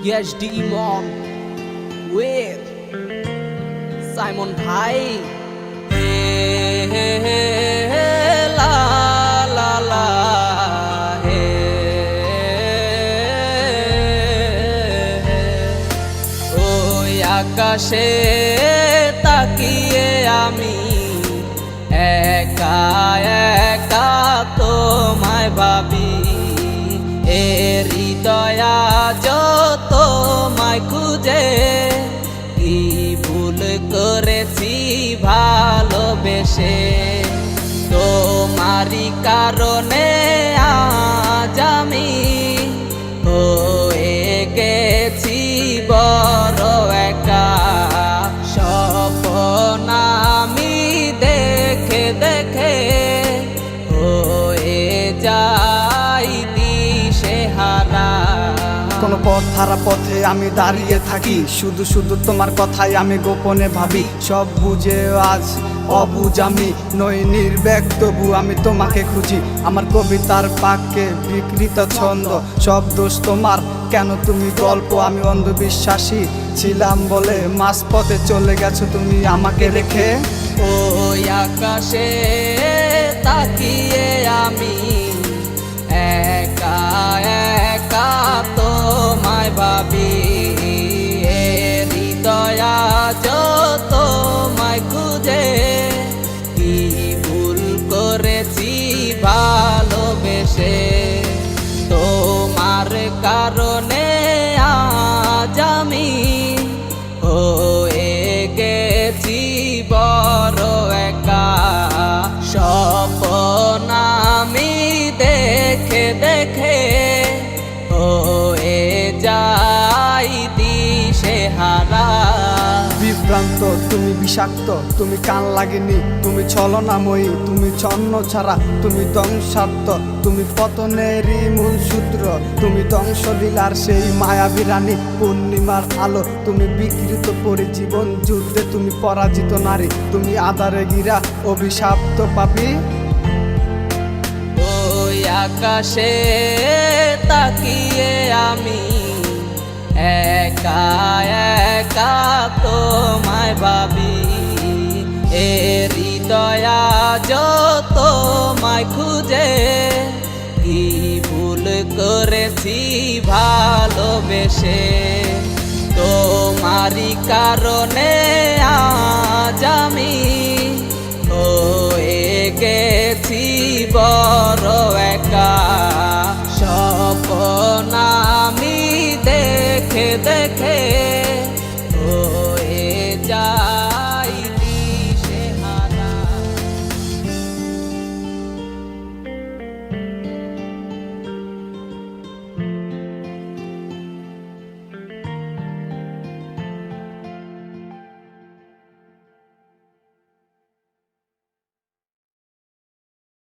PhD Imam with Simon Bhai. Hey, hey, hey, la la la, ওই আকাশে তাকিয়ে আমি একা একা তোমায় ভাবি, এ হৃদয়া যত তোমায় খুঁজে কি ভুল করেছি ভালোবেসে, তোমারই কারণে আজ আমি হয়ে গেছি বড় একা। স্বপ্ন আমি দেখে দেখে হয়ে যাই দিশেহারা। কোনো পথ হারা পথে আমি দাঁড়িয়ে থাকি, শুধু শুধু তোমার কথাই আমি গোপনে ভাবি। সব বুঝে আজ অবুঝ আমি নই নির্বেক, তবু আমি তোমাকে খুঁজি। আমার কবিতার বাক্যে বিকৃত ছন্দ, সব দোষ তোমার। কেন তুমি গল্প, আমি অন্ধবিশ্বাসী ছিলাম বলে মাঝপথে চলে গেছো তুমি আমাকে রেখে। ওই আকাশে তাকিয়ে আমি একা একা তোমায় ভাবি, এ হৃদয়া যত তোমায় খুঁজে কি ভুল করেছি ভালোবেসে, তোমার কারণে আজ আমি হয়ে গেছি বড় একা। স্বপ্ন আমি দেখে দেখে হয়ে যাই দিশেহারা। বিভ্রান্ত তুমি, বিষাক্ত তুমি, কান লাগেনি তুমি, ছলনাময়ী তুমি, ছন্ন ছাড়া তুমি, ধ্বংসার্থ তুমি, পতনেরই মূল সূত্র তুমি, ধ্বংসলীলার সেই মায়াবী রানী, পূর্ণিমার আলো তুমি, বিকৃত পরি জীবন যুদ্ধে তুমি, পরাজিত নারী তুমি, আধারে গিরা অভিশাপ্ত পাপী। ওই আকাশে তাকিয়ে আমি একা একা তোমায় ভাবি, এ হৃদয়া যত তোমায় খুঁজে কি ভুল করেছি ভালোবেসে, তোমারই কারণে আজ আমি হয়ে গেছি বড় একা। স্বপ্ন আমি দেখে দেখে